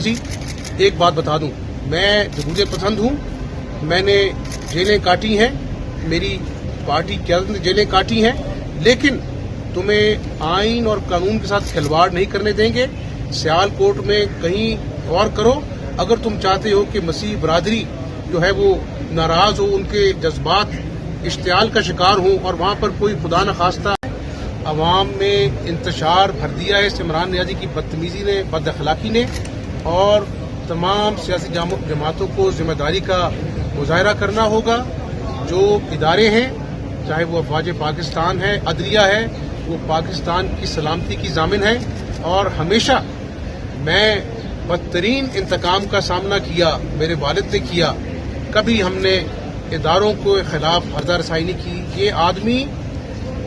न्याजी, एक बात बता दूं, मैं जमहूरियत पसंद हूं। मैंने जेलें काटी हैं, मेरी पार्टी क्यादत ने जेलें काटी हैं, लेकिन तुम्हें आइन और कानून के साथ खिलवाड़ नहीं करने देंगे। सियालकोट में कहीं और करो। अगर तुम चाहते हो कि मसीह बरादरी जो है वो नाराज हो, उनके जज्बात इश्तियाल का शिकार हों और वहां पर कोई खुदा न खास्ता अवाम में इंतशार भर दिया है इमरान न्याजी की बदतमीजी ने, बद अखलाकी ने, और तमाम सियासी जमातों को जिम्मेदारी का मुजाहरा करना होगा। जो इदारे हैं, चाहे वो अफवाज पाकिस्तान है, अदलिया है, वो पाकिस्तान की सलामती की जामिन है, और हमेशा मैं बदतरीन इंतकाम का सामना किया, मेरे वालिद ने किया। कभी हमने इदारों के खिलाफ हर्जा रसाई नहीं की। ये आदमी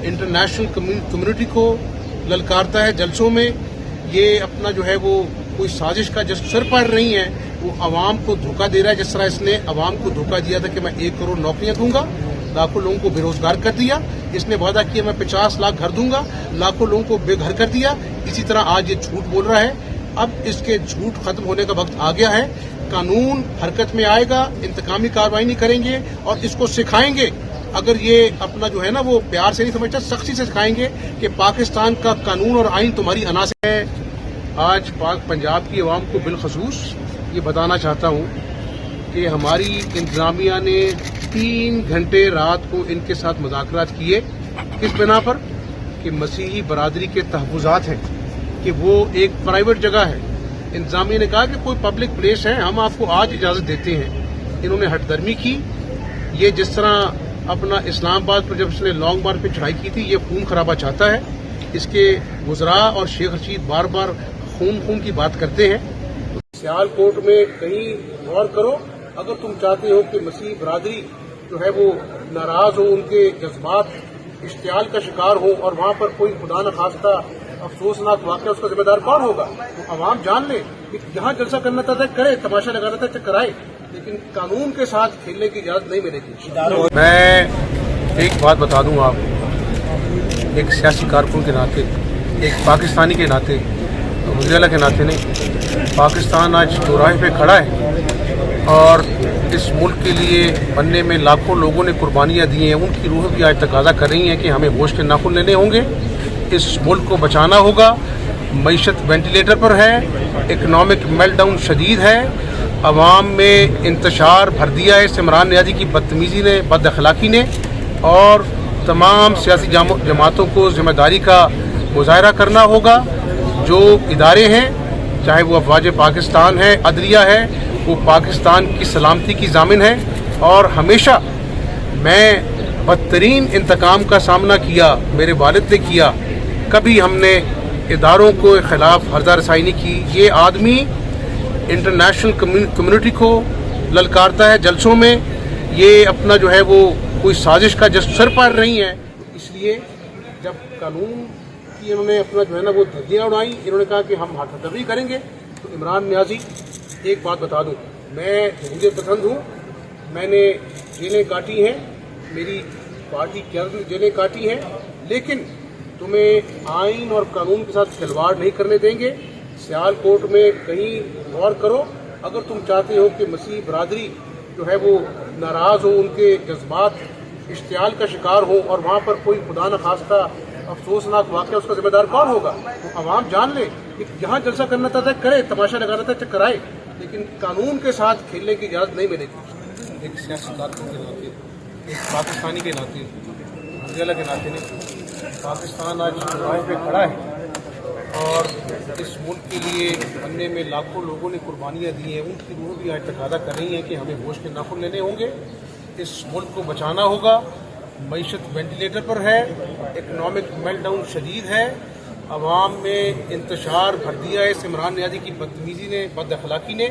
इंटरनेशनल कम्युनिटी को ललकारता है जलसों में। ये अपना जो है वो कोई साजिश का जिस सर पर नहीं है, वो अवाम को धोखा दे रहा है। जिस तरह इसने अवाम को धोखा दिया था कि मैं 1 करोड़ नौकरियां दूंगा, लाखों लोगों को बेरोजगार कर दिया। इसने वादा किया मैं 50 लाख घर दूंगा, लाखों लोगों को बेघर कर दिया। इसी तरह आज ये झूठ बोल रहा है। अब इसके झूठ खत्म होने का वक्त आ गया है। कानून हरकत में आएगा, इंतकामी कार्रवाई नहीं करेंगे और इसको सिखाएंगे। अगर ये अपना जो है ना वो प्यार से नहीं समझता, सख्ती से सिखाएंगे कि पाकिस्तान का कानून और आइन तुम्हारी अना से है। आज पंजाब की आवाम को बिलखसूस ये बताना चाहता हूँ कि हमारी इंतजामिया ने 3 घंटे रात को इनके साथ मुज़ाकरात किए। किस बिना पर कि मसीही बरादरी के तहफ़्फ़ुज़ात हैं, कि वो एक प्राइवेट जगह है। इंतजामिया ने कहा कि कोई पब्लिक प्लेस है, हम आपको आज इजाज़त देते हैं। इन्होंने हटदर्मी की। ये जिस तरह अपना इस्लामाबाद पर जब इसने लॉन्ग मार्च पे चढ़ाई की थी, ये खून खराबा चाहता है। इसके वज़रा और शेख रशीद बार बार खून की बात करते हैं। तो सियालकोट में कहीं और करो। अगर तुम चाहते हो कि मसीह बरादरी जो है वो नाराज हो, उनके जज्बात इश्तियाल का शिकार हो और वहां पर कोई खुदा न खास्ता अफसोसनाक वाक़या, उसका जिम्मेदार कौन होगा? तो आवाम जान ले कि जहां जलसा करना था करे, तमाशा लगाना था कराए, लेकिन कानून के साथ खेलने की इजाजत नहीं मिलेगी। मैं एक बात बता दूं, आप एक सियासी कारकुन के नाते, एक पाकिस्तानी के नाते, वज़ीर-ए-आला के नाते नहीं, पाकिस्तान आज चौराहे पे खड़ा है और इस मुल्क के लिए बनने में लाखों लोगों ने कुर्बानियाँ दी हैं। उनकी रूह भी आज तकाजा कर रही हैं कि हमें होश के नाखून लेने होंगे, इस मुल्क को बचाना होगा। मईशत वेंटिलेटर पर है, इकनॉमिक मेल्टडाउन शदीद है, अवाम में इंतशार भर दिया है इमरान न्याजी की बदतमीजी ने, बद अखलाकी ने, और तमाम सियासी जमातों को जिम्मेदारी का मुजाहरा करना होगा। जो इदारे हैं, चाहे वो अफवाज पाकिस्तान है, अदलिया है, वो पाकिस्तान की सलामती की जामिन है, और हमेशा मैं बदतरीन इंतकाम का सामना किया, मेरे वालिद ने किया। कभी हमने इदारों के खिलाफ हर्जा रसाई नहीं की। ये आदमी इंटरनेशनल कम्युनिटी को ललकारता है जलसों में। ये अपना जो है वो कोई साजिश का जिस सर पर नहीं है। इसलिए जब कानून की इन्होंने अपना जो है ना वो धज्जियाँ उड़ाई, इन्होंने कहा कि हम हाथादर्री करेंगे। तो इमरान न्याजी, एक बात बता दूं, मैं जमहूरियत पसंद हूँ। मैंने जेलें काटी हैं, मेरी पार्टी क्यादत ने जेलें काटी हैं, लेकिन तुम्हें आइन और कानून के साथ खिलवाड़ नहीं करने देंगे। सियालकोट में कहीं और करो। अगर तुम चाहते हो कि मसीह बरादरी जो है वो नाराज हो, उनके जज्बात इश्तियाल का शिकार हो और वहां पर कोई खुदा न खास्ता अफसोसनाक वाक़या, उसका जिम्मेदार कौन होगा? तो आवाम जान ले कि जहां जलसा करना था करे, तमाशा लगाना था कराए, लेकिन कानून के साथ खेलने की इजाजत नहीं मिलेगी। एक सियासी कारकुन के नाते, एक पाकिस्तानी के नाते, वज़ीर-ए-आला के नाते नहीं, पाकिस्तान आज चौराहे पे खड़ा है और इस मुल्क के लिए बनने में लाखों लोगों ने कुर्बानियाँ दी हैं। उनकी रूह भी आज तकाजा कर रही हैं कि हमें होश के नाखून लेने होंगे, इस मुल्क को बचाना होगा। मईशत वेंटिलेटर पर है, इकनॉमिक मेल्टडाउन शदीद है, अवाम में इंतशार भर दिया है इमरान न्याजी की बदतमीजी ने, बद अखलाकी ने,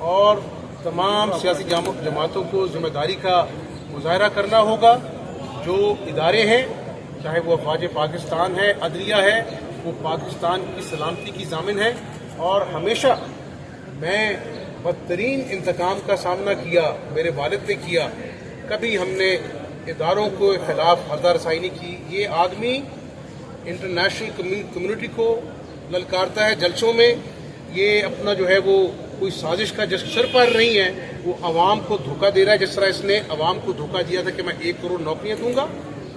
और तमाम सियासी जमातों को जिम्मेदारी का मुजाहरा करना होगा। जो इदारे हैं, चाहे वो अफवाज पाकिस्तान है, अदलिया है, वो पाकिस्तान की सलामती की जामिन है, और हमेशा मैं बदतरीन इंतकाम का सामना किया, मेरे वालिद ने किया। कभी हमने इदारों के खिलाफ हर्जा रसाई नहीं की। ये आदमी इंटरनेशनल कम्युनिटी को ललकारता है जलसों में। یہ اپنا جو ہے وہ کوئی سازش کا جس سر پر نہیں ہے، وہ عوام کو دھوکہ دے رہا ہے. جس طرح اس نے عوام کو دھوکہ دیا تھا کہ میں 1 کروڑ نوکریاں دوں گا،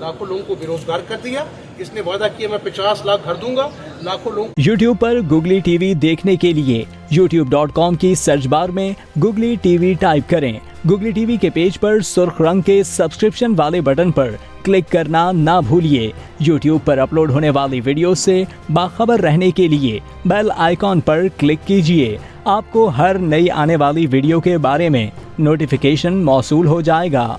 لاکھوں لوگوں کو بے روزگار کر دیا. اس نے وعدہ کیا میں 50 لاکھ گھر دوں گا، لاکھوں لوگ. یوٹیوب پر گوگلی ٹی وی دیکھنے کے لیے youtube.com کی سرچ بار میں گوگلی ٹی وی ٹائپ کریں. گوگلی ٹی وی کے پیج پر سرخ رنگ کے سبسکرپشن والے بٹن پر کلک کرنا نہ بھولیے. یوٹیوب پر اپلوڈ ہونے والی ویڈیو سے باخبر رہنے کے لیے بیل آئیکن پر کلک کیجیے. آپ کو ہر نئی آنے والی ویڈیو کے بارے میں نوٹیفیکیشن موصول ہو جائے گا.